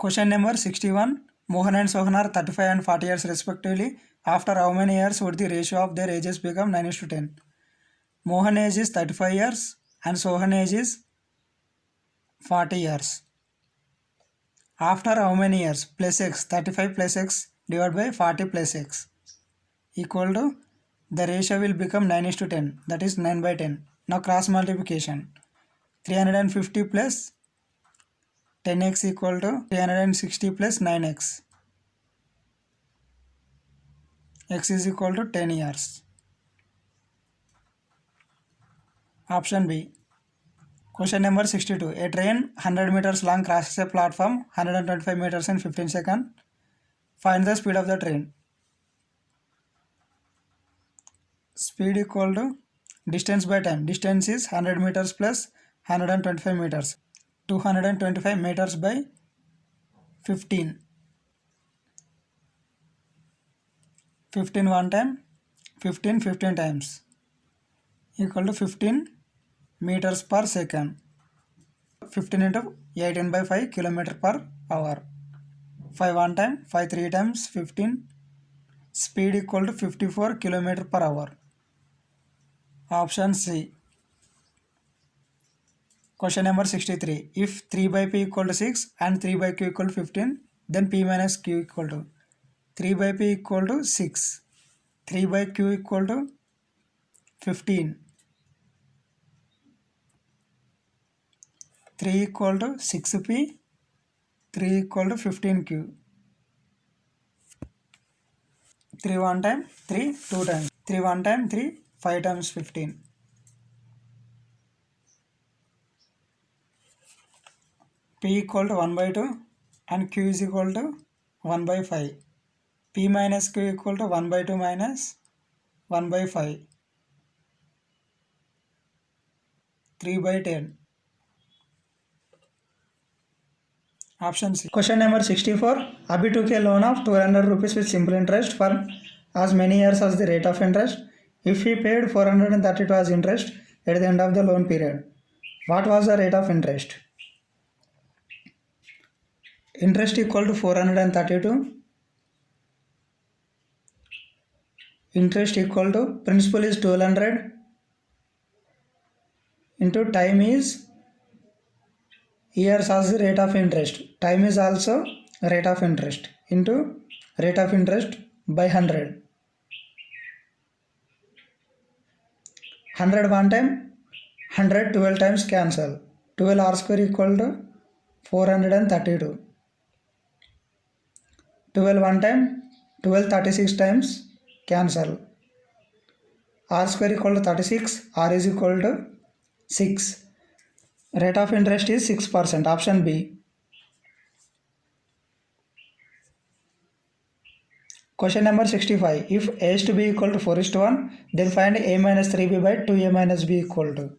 Question number 61. Mohan and Sohan are 35 and 40 years respectively. After how many years would the ratio of their ages become 9:10? Mohan age is 35 years and Sohan age is 40 years. After how many years? Plus x, 35 plus x divided by 40 plus x equal to, the ratio will become 9:10, that is 9 by 10. Now cross multiplication. 350 plus 10x equal to 360 plus 9x. X is equal to 10 years. Option B. Question number 62. A train 100 meters long crosses a platform 125 meters in 15 seconds. Find the speed of the train. Speed equal to distance by time. Distance is 100 meters plus 125 meters. 225 meters by 15. 15 one time, 15 times equal to 15 meters per second. 15 into 18 by 5 kilometer per hour. 5 one time, 5 3 times 15. Speed equal to 54 kilometer per hour. Option C. Question number 63. If 3 by p equal to 6 and 3 by q equal to 15, then p minus q equal to 3 by p equal to 6. 3 by q equal to 15. 3 equal to 6p. 3 equal to 15q. 3 one time, 3 2 times. 3 one time, 3 5 times 15. P equal to 1 by 2 and q is equal to 1 by 5. P minus q equal to 1 by 2 minus 1 by 5. 3 by 10. Option C. Question number 64. Abhi took a loan of 200 rupees with simple interest for as many years as the rate of interest. If he paid 432 as interest at the end of the loan period, what was the rate of interest? Interest equal to 432. Interest equal to principal is 1200 into time is years as the rate of interest. Time is also rate of interest into rate of interest by 100. 100 one time, 100 12 times cancel. 12 r square equal to 432. 12 one time, 12 36 times cancel. R square equal to 36. R is equal to 6. Rate of interest is 6%. Option B. Question number 65. If A is to B equal to 4 is to 1, then find A minus 3B by 2A minus B equal to.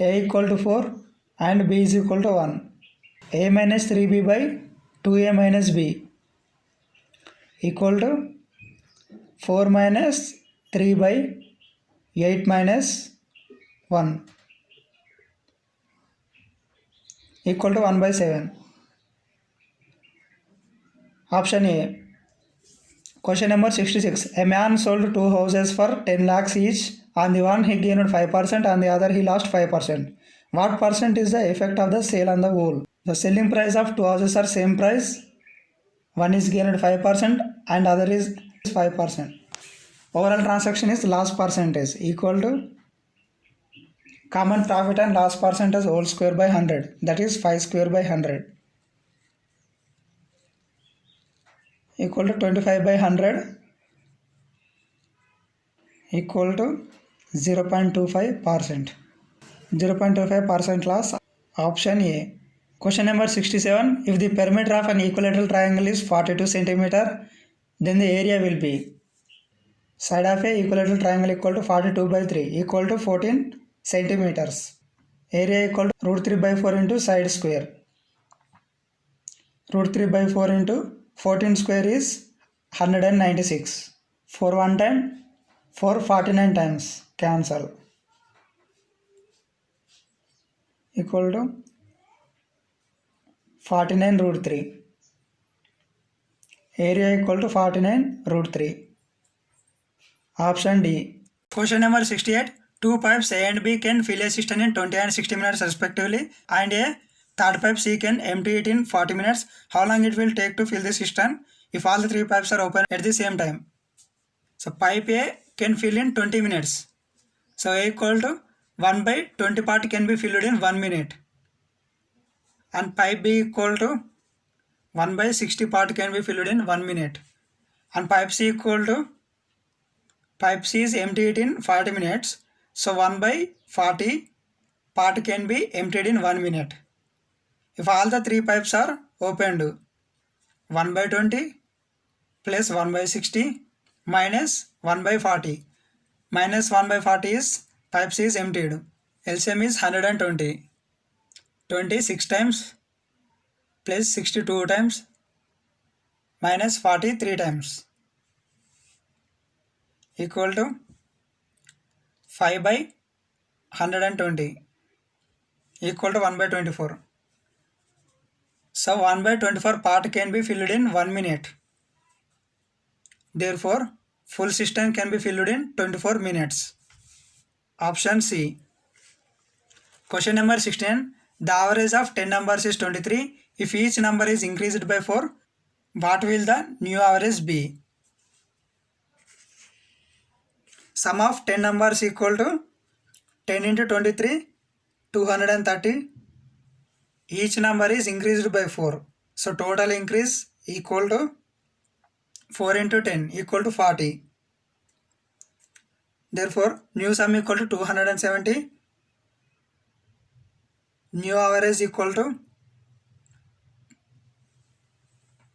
A equal to 4 and B is equal to 1. A minus 3B by 2A minus B equal to 4 minus 3 by 8 minus 1 equal to 1 by 7. Option A. Question number 66. A man sold 2 houses for 10 lakhs each. On the one he gained 5%, on the other he lost 5%. What percent is the effect of the sale on the whole? The selling price of 2 houses are same price. One is gained 5% and other is 5%. Overall transaction is loss percentage equal to common profit and loss percentage whole square by 100, that is 5 square by 100 equal to 25 by 100 equal to 0.25%. 0.25% loss. Option A. Question number 67. If the perimeter of an equilateral triangle is 42 cm, then the area will be side of a equilateral triangle equal to 42 by 3 equal to 14 centimeters. Area equal to root 3 by 4 into side square. Root 3 by 4 into 14 square is 196. 4 one time, 4 49 times cancel equal to 49 root 3. Area equal to 49 root 3. Option D. Question number 68. Two pipes A and B can fill a cistern in 20 and 60 minutes respectively, and a third pipe C can empty it in 40 minutes. How long it will take to fill the cistern if all the three pipes are open at the same time? So pipe A can fill in 20 minutes. So A equal to 1 by 20 part can be filled in 1 minute. And pipe B equal to 1 by 60 part can be filled in 1 minute. And pipe C equal to pipe C is emptied in 40 minutes. So 1 by 40 part can be emptied in 1 minute. If all the three pipes are opened, 1 by 20 plus 1 by 60 minus 1 by 40. Minus 1 by 40 is pipe C is emptied. LCM is 120. 26 times plus 62 times minus 40 3 times equal to 5 by 120 equal to 1 by 24. So 1 by 24 part can be filled in 1 minute. Therefore, full cistern can be filled in 24 minutes. Option C. Question number 16. The average of 10 numbers is 23. If each number is increased by 4, what will the new average be? Sum of 10 numbers equal to 10 into 23, 230. Each number is increased by 4. So total increase equal to 4 into 10 equal to 40. Therefore, new sum equal to 270. New average equal to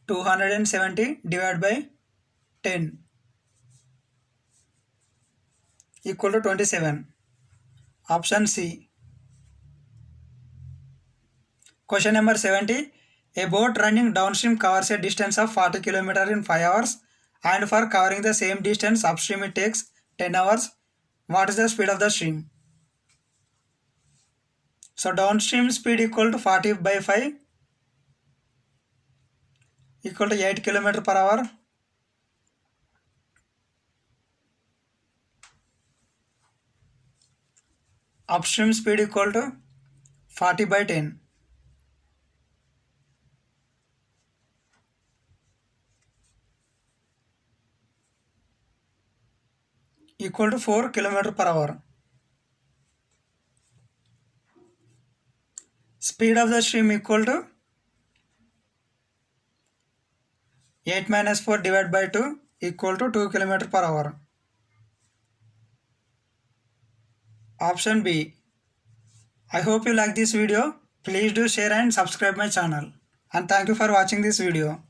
270 divided by 10 equal to 27. Option C. Question number 70. A boat running downstream covers a distance of 40 km in 5 hours, and for covering the same distance upstream it takes 10 hours. What is the speed of the stream? So downstream speed equal to 40 by 5 equal to 8 km per hour. Upstream speed equal to 40 by 10 equal to 4 km per hour. Speed of the stream equal to 8 minus 4 divided by 2 equal to 2 km per hour. Option B. I hope you like this video. Please do share and subscribe my channel. And thank you for watching this video.